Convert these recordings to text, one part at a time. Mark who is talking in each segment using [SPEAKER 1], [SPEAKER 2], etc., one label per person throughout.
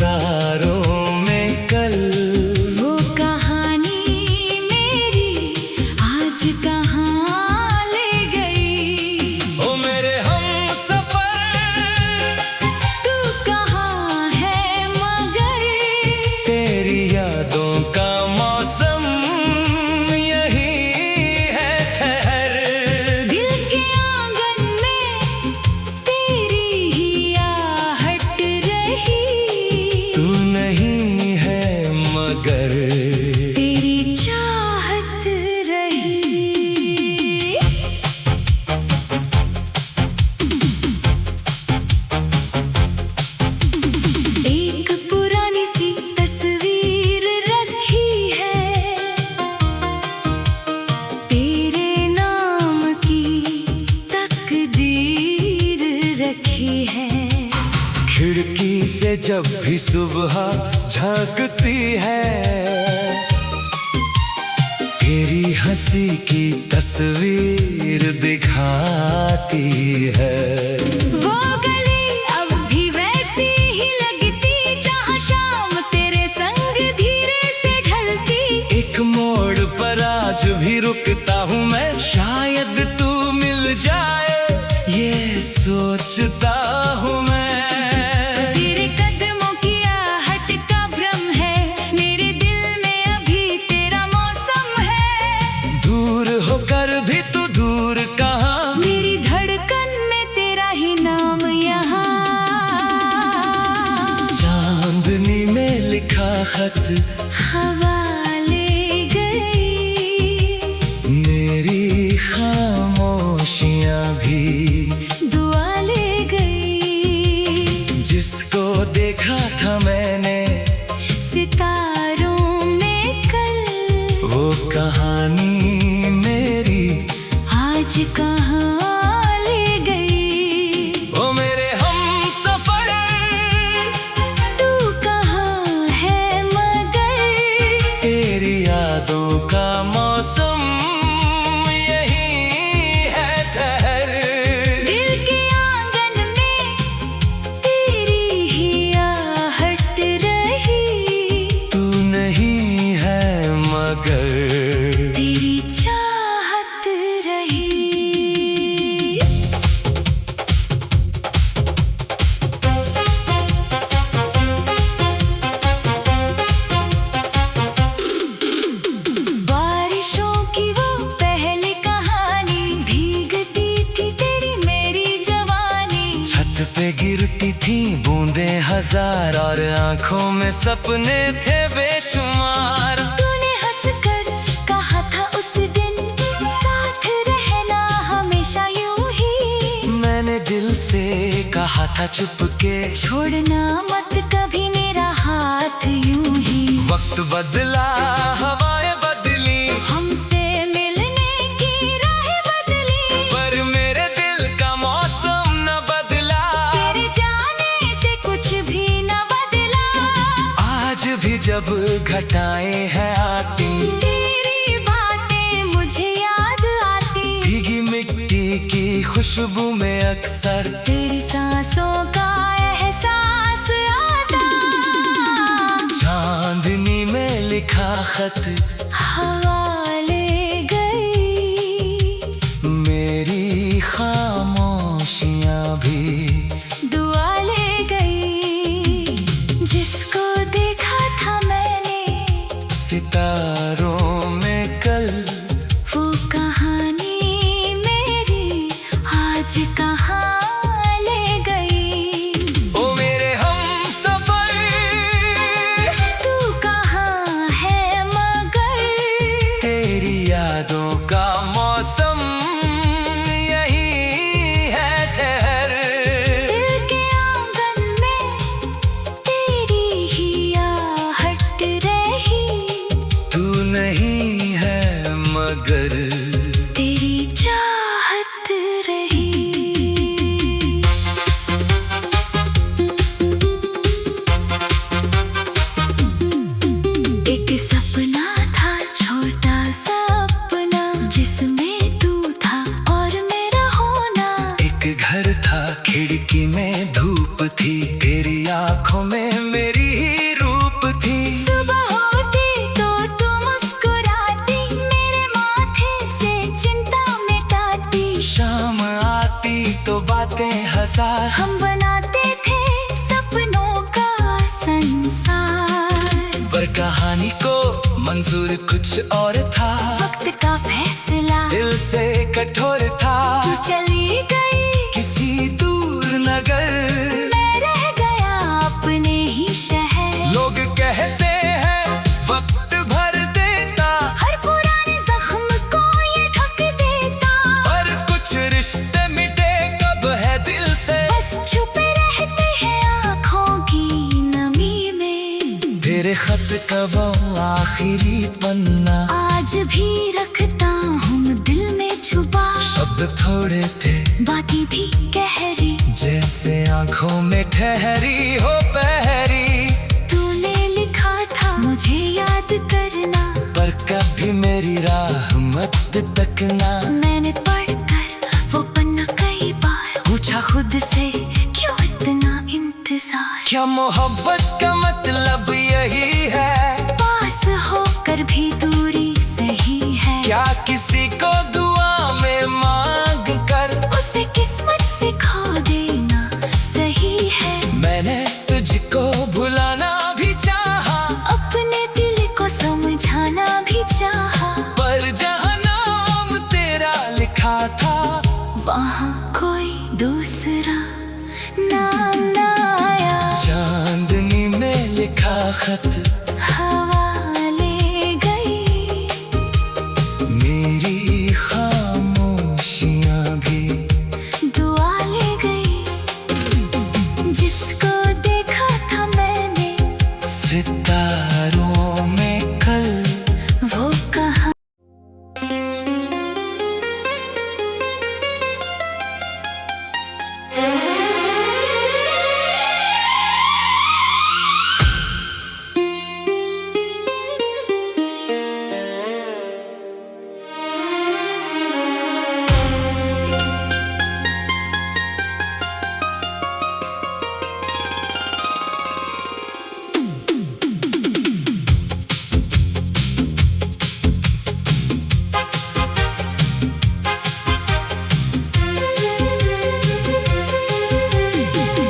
[SPEAKER 1] सितारों में कल
[SPEAKER 2] वो कहानी मेरी आज कहाँ ले गई।
[SPEAKER 1] ओ मेरे हमसफर
[SPEAKER 2] तू कहाँ है मगर
[SPEAKER 1] तेरी यादों का मौसम यही है ठहर।
[SPEAKER 2] दिल के आंगन में तेरी ही आहट रही।
[SPEAKER 1] तू नहीं है मगर
[SPEAKER 2] तेरी चाहत रही। एक पुरानी सी तस्वीर रखी है तेरे नाम की तकदीर रखी है।
[SPEAKER 1] खिड़की से जब भी सुबह झांकती है तेरी हंसी की तस्वीर दिखाती है।
[SPEAKER 2] वो गली अब भी वैसी ही लगती जहाँ शाम तेरे संग धीरे से ढलती।
[SPEAKER 1] एक मोड़ पर आज भी रुकता हूँ मैं, शायद तू मिल जाए ये सोचता हूँ मैं।
[SPEAKER 2] तेरे कदमों की आहट का भ्रम है, मेरे दिल में अभी तेरा मौसम है।
[SPEAKER 1] दूर होकर भी तू दूर कहाँ,
[SPEAKER 2] मेरी धड़कन में तेरा ही नाम यहाँ।
[SPEAKER 1] चांदनी में लिखा खत
[SPEAKER 2] हवा ले गई,
[SPEAKER 1] मेरी खामोशियाँ भी
[SPEAKER 2] दुआ ले गई।
[SPEAKER 1] जिसको देखा था मैंने
[SPEAKER 2] सितारों में कल
[SPEAKER 1] वो कहानी मेरी
[SPEAKER 2] आज कहाँ ले गई।
[SPEAKER 1] ओ मेरे हमसफर
[SPEAKER 2] तू कहाँ है मगर
[SPEAKER 1] तेरी यादों का मौसम यही है ठहर।
[SPEAKER 2] दिल के आंगन में तेरी ही आहट रही।
[SPEAKER 1] तू नहीं है मगर
[SPEAKER 2] तेरी चाहत रही। बारिशों की वो पहली कहानी, भीगती थी तेरी मेरी जवानी।
[SPEAKER 1] छत पे गिरती थी बूंदें हजार और आंखों में सपने थे बेशुमार।
[SPEAKER 2] तूने हंसकर कहा था उस दिन साथ रहना हमेशा यूं ही।
[SPEAKER 1] मैंने दिल से कहा था चुपके
[SPEAKER 2] छोड़ना मत कभी मेरा हाथ यूं ही।
[SPEAKER 1] वक्त बदला हवाएं बदली
[SPEAKER 2] हमसे मिलने की राहें बदली,
[SPEAKER 1] पर मेरे दिल का मौसम न बदला।
[SPEAKER 2] तेरे जाने से कुछ भी न बदला।
[SPEAKER 1] आज भी जब घटाएं हैं आती
[SPEAKER 2] तेरी बातें मुझे याद आती।
[SPEAKER 1] भीगी मिट्टी की खुशबू में अक्सर
[SPEAKER 2] तेरी सांसों का एहसास आता।
[SPEAKER 1] चांदनी में लिखा खत
[SPEAKER 2] हवा ले गई,
[SPEAKER 1] मेरी खामोशियाँ भी
[SPEAKER 2] दुआ ले गई। जिसको देखा था मैंने
[SPEAKER 1] सितारों में कल
[SPEAKER 2] वो कहानी मेरी आज कहाँ ले गई।
[SPEAKER 1] ओ मेरे हमसफर
[SPEAKER 2] तू कहाँ है मगर
[SPEAKER 1] बाजार।
[SPEAKER 2] हम बनाते थे सपनों का संसार,
[SPEAKER 1] पर कहानी को मंजूर कुछ और था।
[SPEAKER 2] वक्त का फैसला
[SPEAKER 1] दिल से कठोर था।
[SPEAKER 2] तू चली गई
[SPEAKER 1] किसी दूर नगर,
[SPEAKER 2] मैं रह गया अपने ही शहर।
[SPEAKER 1] लोग कहते हैं वक्त भर देता,
[SPEAKER 2] हर पुराने जख्म को ये ढक देता।
[SPEAKER 1] पर कुछ रिश्ते मिटे कब है दिल से,
[SPEAKER 2] बस छुपे रहते हैं आँखों की नमी में।
[SPEAKER 1] तेरे खत का वो आखिरी पन्ना
[SPEAKER 2] आज भी रखता हूँ दिल में छुपा।
[SPEAKER 1] शब्द थोड़े थे,
[SPEAKER 2] बातें भी गहरी,
[SPEAKER 1] जैसे आंखों में ठहरी हो पहरी।
[SPEAKER 2] तूने लिखा था मुझे याद करना,
[SPEAKER 1] पर कभी मेरी राह मत तकना।
[SPEAKER 2] मैंने पढ़कर वो पन्ना कई बार पूछा खुद से, क्यों इतना इंतजार।
[SPEAKER 1] क्या मोहब्बत का मतलब यही है,
[SPEAKER 2] पास होकर भी दूरी सही है।
[SPEAKER 1] क्या किसी को दुआ में मांग कर
[SPEAKER 2] उसे किस्मत से खो देना सही है।
[SPEAKER 1] मैंने तुझको भुलाना भी चाहा,
[SPEAKER 2] अपने दिल को समझाना भी चाहा,
[SPEAKER 1] पर जहाँ नाम तेरा लिखा था
[SPEAKER 2] वहाँ कोई दूसरा नाम ना आया।
[SPEAKER 1] चांदनी में लिखा खत
[SPEAKER 2] हवा ले गई,
[SPEAKER 1] मेरी खामोशियाँ भी
[SPEAKER 2] दुआ ले गई। जिसको देखा था मैंने
[SPEAKER 1] सितारों में कल,
[SPEAKER 2] वो कहाँ।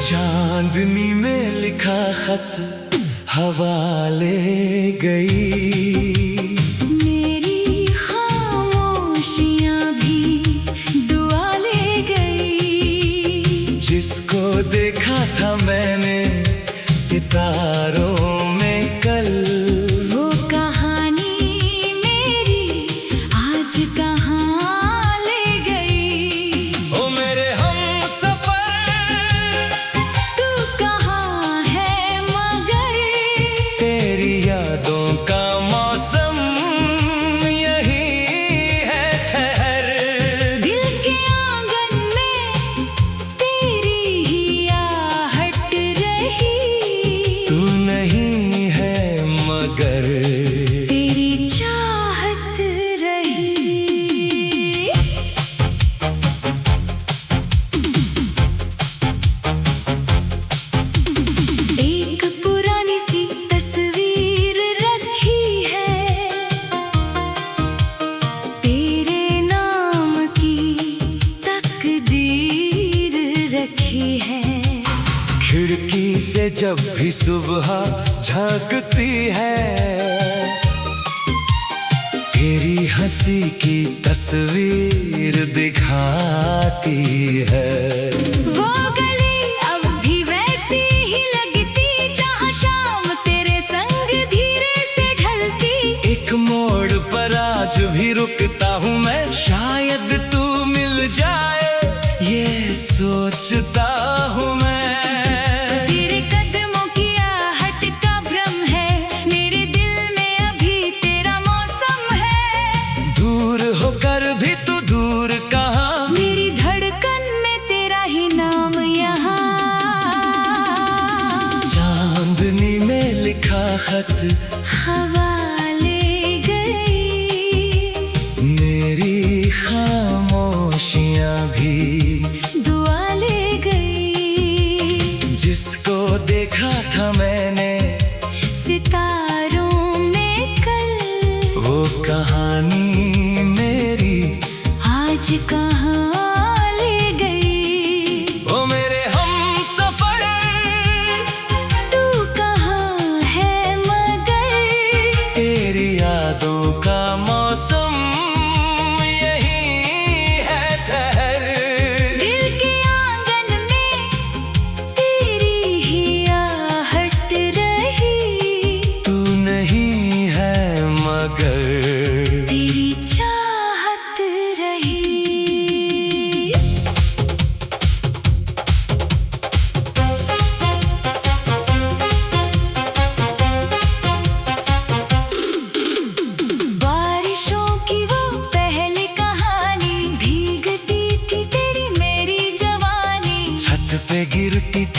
[SPEAKER 1] चांदनी में लिखा खत हवा ले गई,
[SPEAKER 2] मेरी खामोशियाँ भी दुआ ले गई।
[SPEAKER 1] जिसको देखा था मैंने सितारों में कल,
[SPEAKER 2] वो कहानी मेरी आज कहाँ ले गई।
[SPEAKER 1] ओ मेरे हमसफर
[SPEAKER 2] तू कहाँ है मगर,
[SPEAKER 1] तेरी यादों का मौसम यही है ठहर।
[SPEAKER 2] दिल के आंगन में तेरी ही आहट रही।
[SPEAKER 1] तू नहीं है मगर
[SPEAKER 2] तेरी चाहत रही। एक पुरानी सी तस्वीर रखी है, तेरे नाम की तकदीर रखी है।
[SPEAKER 1] खिड़की से जब भी सुबह झांकती है, तेरी हंसी की तस्वीर दिखाती है।
[SPEAKER 2] वो गली अब भी वैसी ही लगती, जहाँ शाम तेरे संग धीरे से ढलती।
[SPEAKER 1] एक मोड़ पर आज भी रुकता हूँ मैं, शायद तू मिल जाए ये सोचता हूँ मैं।
[SPEAKER 2] तेरे कदमों की आहट का भ्रम है, मेरे दिल में अभी तेरा मौसम है।
[SPEAKER 1] दूर होकर भी तू दूर कहाँ,
[SPEAKER 2] मेरी धड़कन में तेरा ही नाम यहाँ।
[SPEAKER 1] चांदनी में लिखा खत
[SPEAKER 2] हवा ले गई,
[SPEAKER 1] मेरी खामोशियाँ भी
[SPEAKER 2] दुआ ले गई।
[SPEAKER 1] जिसको देखा था मैंने
[SPEAKER 2] सितारों में कल,
[SPEAKER 1] वो कहानी मेरी
[SPEAKER 2] आज कहाँ ले गई।
[SPEAKER 1] ओ मेरे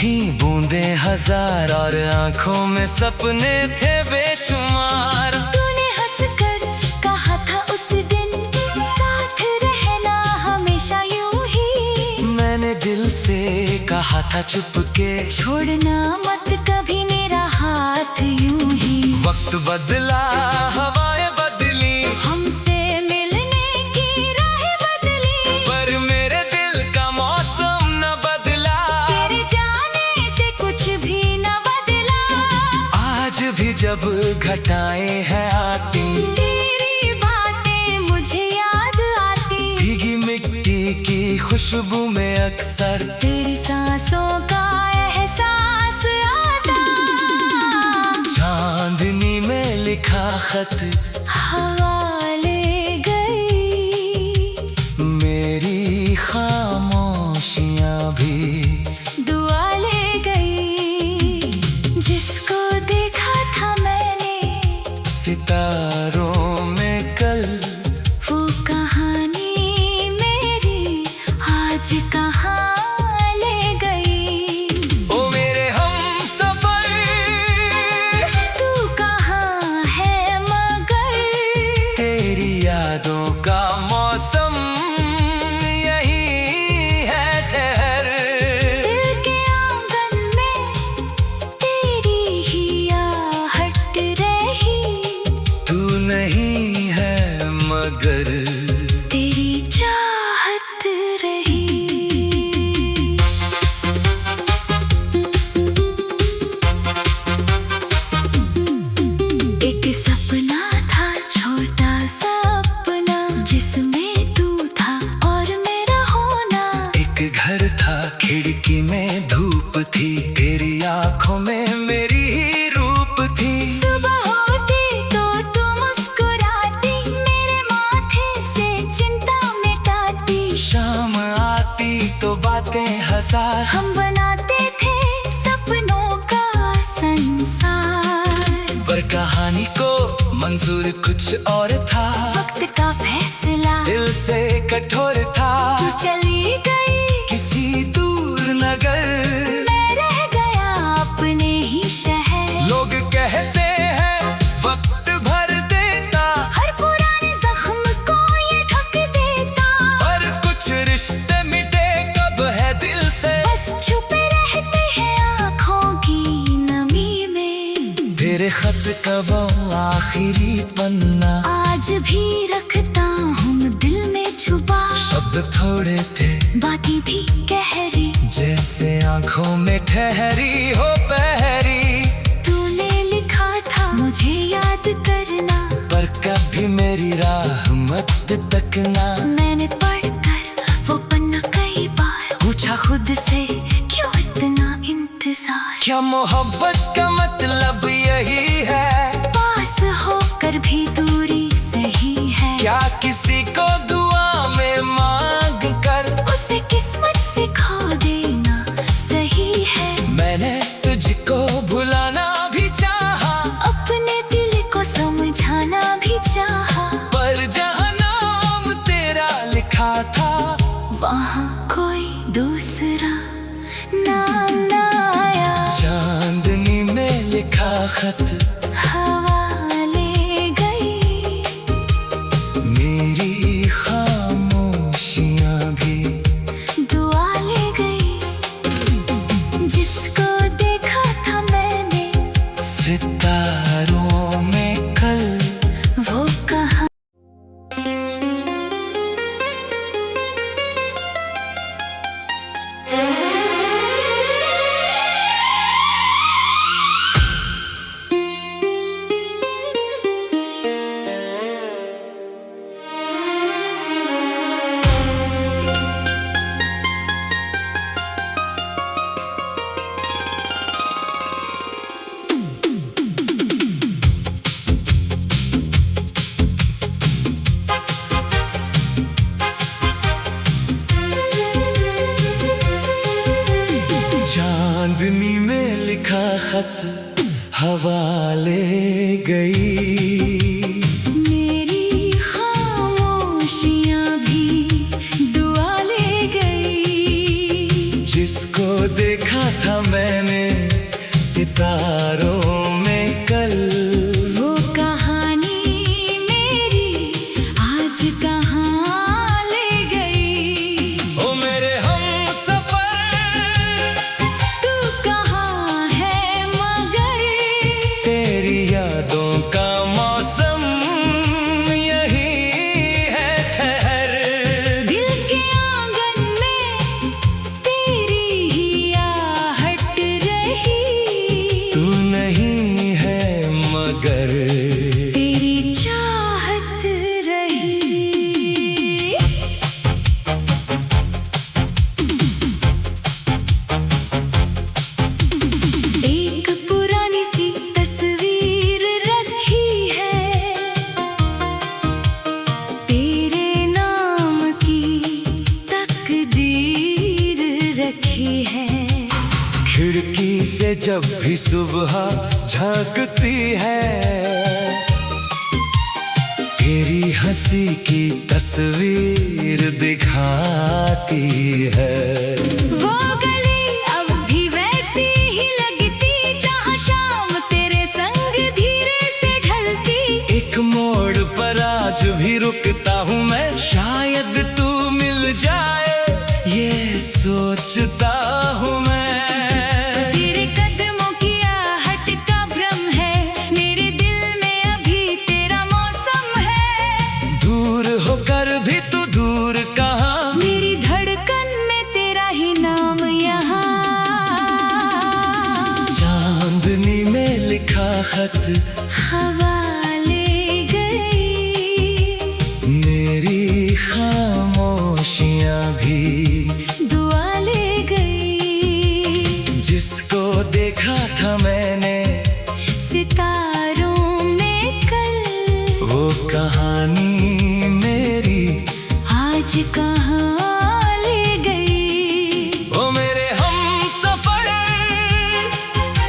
[SPEAKER 1] थी बूंदें हजार और आंखों में सपने थे बेशुमार।
[SPEAKER 2] तूने हंसकर कहा था उस दिन साथ रहना हमेशा यूं ही।
[SPEAKER 1] मैंने दिल से कहा था चुपके
[SPEAKER 2] छोड़ना मत कभी मेरा हाथ यूं ही।
[SPEAKER 1] वक्त बदला हवाएं बदली
[SPEAKER 2] हमसे मिलने की राहें बदली,
[SPEAKER 1] पर मेरे दिल का मौसम न बदला।
[SPEAKER 2] तेरे जाने से कुछ भी न बदला।
[SPEAKER 1] आज भी जब घटाएं हैं आती
[SPEAKER 2] तेरी बातें मुझे याद आती।
[SPEAKER 1] भीगी मिट्टी की खुशबू में अक्सर
[SPEAKER 2] तेरी सांसों का एहसास आता।
[SPEAKER 1] चांदनी में लिखा खत
[SPEAKER 2] हवा ले गई,
[SPEAKER 1] मेरी खामोशियां भी
[SPEAKER 2] दुआ ले गई। जिसको देखा था मैंने
[SPEAKER 1] सितारों में कल,
[SPEAKER 2] वो कहानी मेरी आज कहाँ ले गई।
[SPEAKER 1] ओ मेरे हमसफर
[SPEAKER 2] तू कहाँ है मगर,
[SPEAKER 1] तेरी यादों का मौसम यही है ठहर।
[SPEAKER 2] दिल के आंगन में तेरी ही आहट रही।
[SPEAKER 1] तू नहीं है मगर
[SPEAKER 2] तेरी चाहत रही। एक सपना था छोटा सा अपना, जिसमें तू था और मेरा होना।
[SPEAKER 1] एक घर था खिड़की में धूप थी, तेरी आंखों में मेरी ही रूप थी।
[SPEAKER 2] सुबह होती तो तू मुस्कुराती, मेरे माथे से चिंता मिटाती।
[SPEAKER 1] शाम आती तो बातें हजार,
[SPEAKER 2] हम बनाते थे सपनों का संसार।
[SPEAKER 1] पर कहानी को मंजूर कुछ और था।
[SPEAKER 2] वक्त का फैसला
[SPEAKER 1] दिल से कठोर था।
[SPEAKER 2] तू चली गई,
[SPEAKER 1] किसी दूर नगर
[SPEAKER 2] मैं रह गया अपने ही शहर।
[SPEAKER 1] लोग कहते हैं वक्त भर देता,
[SPEAKER 2] हर पुराने जख्म को ये ढक देता।
[SPEAKER 1] पर कुछ रिश्ते मिटे कब है दिल से,
[SPEAKER 2] बस छुपे रहते हैं आँखों की नमी में।
[SPEAKER 1] तेरे खत का वो आखिरी पन्ना
[SPEAKER 2] आज भी रखता हूँ दिल में छुपा।
[SPEAKER 1] शब्द थोड़े थे
[SPEAKER 2] बातें भी गहरी,
[SPEAKER 1] जैसे आंखों में ठहरी हो पहरी।
[SPEAKER 2] तूने लिखा था मुझे याद करना,
[SPEAKER 1] पर कभी मेरी राह मत तकना।
[SPEAKER 2] मैंने पढ़कर वो पन्ना कई बार पूछा खुद से, क्यों इतना इंतजार।
[SPEAKER 1] क्या मोहब्बत का मतलब यही है,
[SPEAKER 2] पास होकर भी दूरी सही है।
[SPEAKER 1] क्या किसी को दुआ में मांग कर
[SPEAKER 2] उसे किस्मत से खो देना सही है।
[SPEAKER 1] मैंने तुझको भुलाना भी चाहा,
[SPEAKER 2] अपने दिल को समझाना भी चाहा,
[SPEAKER 1] पर जहाँ नाम तेरा लिखा था
[SPEAKER 2] वहाँ कोई दूसरा नाम ना आया।
[SPEAKER 1] चांदनी में लिखा खत
[SPEAKER 2] हवा ले गई,
[SPEAKER 1] मेरी खामोशियां भी
[SPEAKER 2] दुआ ले गई। जिसको देखा था मैंने
[SPEAKER 1] सितारों में कल,
[SPEAKER 2] वो कहाँ।
[SPEAKER 1] चांदनी में लिखा खत हवा ले गई,
[SPEAKER 2] मेरी खामोशियाँ भी दुआ ले गई।
[SPEAKER 1] जिसको देखा था मैंने सितारों में कल।
[SPEAKER 2] वो कहानी मेरी आज कहाँ ले गई।
[SPEAKER 1] ओ मेरे हमसफर,
[SPEAKER 2] तू कहाँ है मगर
[SPEAKER 1] तेरी यादों का मौसम यही है ठहर।
[SPEAKER 2] दिल के आंगन में तेरी ही आहट रही।
[SPEAKER 1] तू नहीं है मगर
[SPEAKER 2] तेरी चाहत रही। एक पुरानी सी तस्वीर रखी है तेरे नाम की तकदीर रखी है।
[SPEAKER 1] खिड़की से जब भी सुबह झांकती है तेरी हंसी की तस्वीर दिखाती है।
[SPEAKER 2] वो गली अब भी वैसी ही लगती जहाँ शाम तेरे संग धीरे से ढलती।
[SPEAKER 1] एक मोड़ पर आज भी रुकता हूँ मैं, शायद तू मिल जाए ये सोचता हूँ मैं।
[SPEAKER 2] तेरे कदमों की आहट का भ्रम है, मेरे दिल में अभी तेरा मौसम है।
[SPEAKER 1] दूर होकर भी तू दूर कहाँ,
[SPEAKER 2] मेरी धड़कन में तेरा ही नाम यहाँ।
[SPEAKER 1] चांदनी में लिखा खत
[SPEAKER 2] हवा ले गई,
[SPEAKER 1] मेरी खामोशियाँ भी
[SPEAKER 2] दुआ ले गई।
[SPEAKER 1] जिसको देखा था मैंने
[SPEAKER 2] सितारों में कल,
[SPEAKER 1] वो कहानी मेरी
[SPEAKER 2] आज कहाँ ले गई।
[SPEAKER 1] ओ मेरे हमसफर,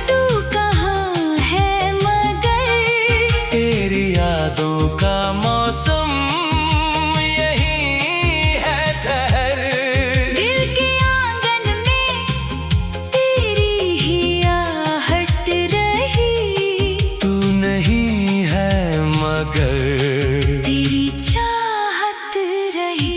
[SPEAKER 2] तू कहाँ है मगर
[SPEAKER 1] तेरी यादों का मौसम यही है ठहर।
[SPEAKER 2] दिल के आंगन में तेरी ही आहट रही।
[SPEAKER 1] तू नहीं है मगर
[SPEAKER 2] तेरी चाहत रही।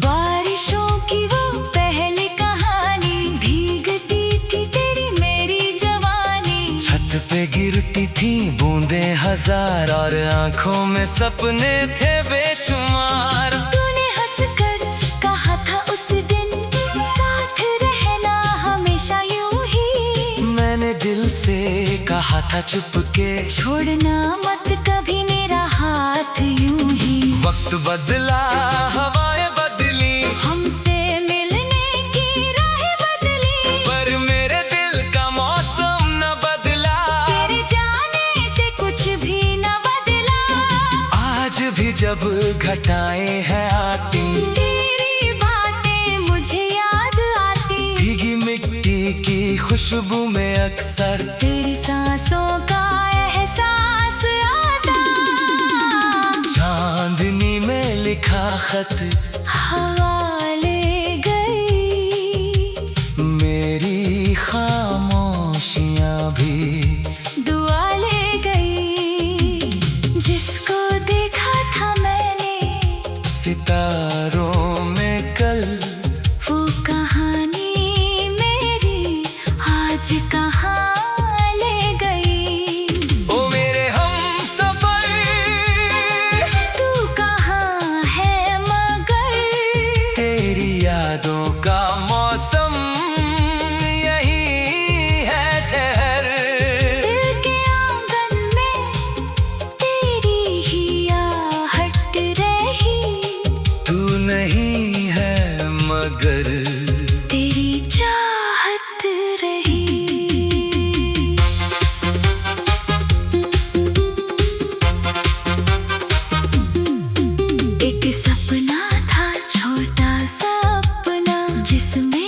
[SPEAKER 2] बारिशों की वो पहली कहानी, भीगती थी तेरी मेरी जवानी।
[SPEAKER 1] छत पे गिरती थी बूंदें हजार और आंखों में सपने थे बेशुमार।
[SPEAKER 2] तूने हंसकर कहा था उस दिन, साथ रहना हमेशा यूं ही।
[SPEAKER 1] मैंने दिल से कहा था चुपके,
[SPEAKER 2] छोड़ना मत कभी मेरा हाथ यूं ही।
[SPEAKER 1] वक्त बदला हवाएं बदली,
[SPEAKER 2] हमसे मिलने की राहें बदली,
[SPEAKER 1] पर मेरे दिल का मौसम न बदला।
[SPEAKER 2] तेरे जाने से कुछ भी न बदला।
[SPEAKER 1] आज भी जब घटाएं हैं आती,
[SPEAKER 2] तेरी बातें मुझे याद आती।
[SPEAKER 1] भीगी मिट्टी की खुशबू में अक्सर
[SPEAKER 2] तेरी सांसों का एहसास आता।
[SPEAKER 1] चांदनी में लिखा खत
[SPEAKER 2] हवा ले गई,
[SPEAKER 1] मेरी खामोशियाँ भी
[SPEAKER 2] दुआ ले गई। जिसको देखा था मैंने
[SPEAKER 1] सितारों में कल,
[SPEAKER 2] वो कहानी मेरी आज कहाँ ले गई।
[SPEAKER 1] ओ मेरे हमसफर,
[SPEAKER 2] तू कहाँ है मगर
[SPEAKER 1] तेरी यादों का मौसम यही है ठहर।
[SPEAKER 2] दिल के आंगन में तेरी ही आहट रही।
[SPEAKER 1] तू नहीं है मगर
[SPEAKER 2] तेरी चाहत रही। एक सपना था छोटा सा अपना, जिसमें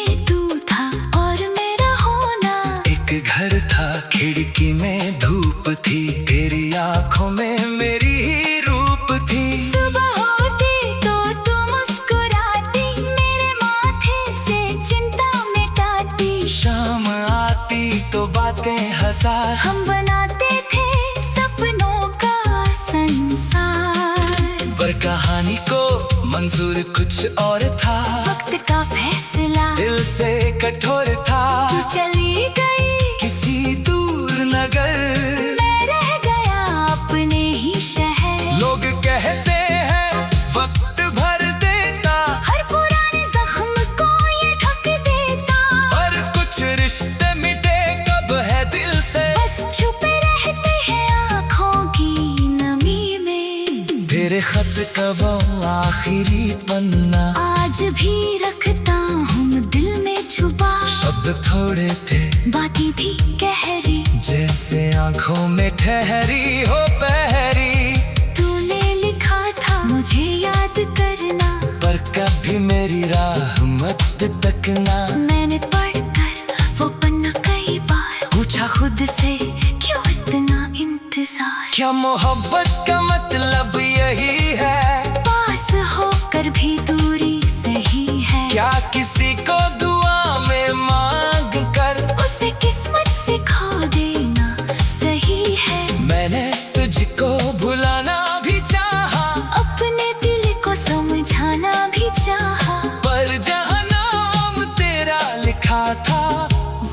[SPEAKER 1] साथ
[SPEAKER 2] हम बनाते थे सपनों का संसार,
[SPEAKER 1] पर कहानी को मंजूर कुछ और था।
[SPEAKER 2] वक्त का फैसला
[SPEAKER 1] दिल से कठोर था।
[SPEAKER 2] तू चली गई
[SPEAKER 1] किसी दूर नगर,
[SPEAKER 2] मैं रह गया अपने ही शहर।
[SPEAKER 1] लोग कहते हैं वक्त भर देता,
[SPEAKER 2] हर पुराने जख्म को ये ढक देता,
[SPEAKER 1] पर कुछ रिश्ते मिटे कब है दिल से,
[SPEAKER 2] बस छुपे रहते हैं आँखों की नमी में।
[SPEAKER 1] तेरे खत का वो आखिरी पन्ना
[SPEAKER 2] आज भी रखता हूँ दिल में छुपा,
[SPEAKER 1] शब्द थोड़े थे
[SPEAKER 2] बातें थी गहरी,
[SPEAKER 1] जैसे आंखों में ठहरी हो पहरी।
[SPEAKER 2] तूने लिखा था मुझे याद करना,
[SPEAKER 1] पर कभी मेरी राह मत तकना।
[SPEAKER 2] मैंने पढ़कर वो पन्ना कई बार पूछा खुद से, क्यों इतना इंतजार।
[SPEAKER 1] क्या मोहब्बत का मतलब यही है,
[SPEAKER 2] पास होकर भी दूरी सही है।
[SPEAKER 1] क्या किसी को दुआ में मांग कर
[SPEAKER 2] उसे किस्मत से खो देना सही है।
[SPEAKER 1] मैंने तुझको भुलाना भी चाहा,
[SPEAKER 2] अपने दिल को समझाना भी चाहा,
[SPEAKER 1] पर जहाँ नाम तेरा लिखा था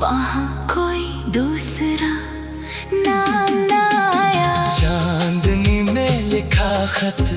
[SPEAKER 2] वहाँ कोई दूसरा नाम ना आया।
[SPEAKER 1] चांदनी में लिखा खत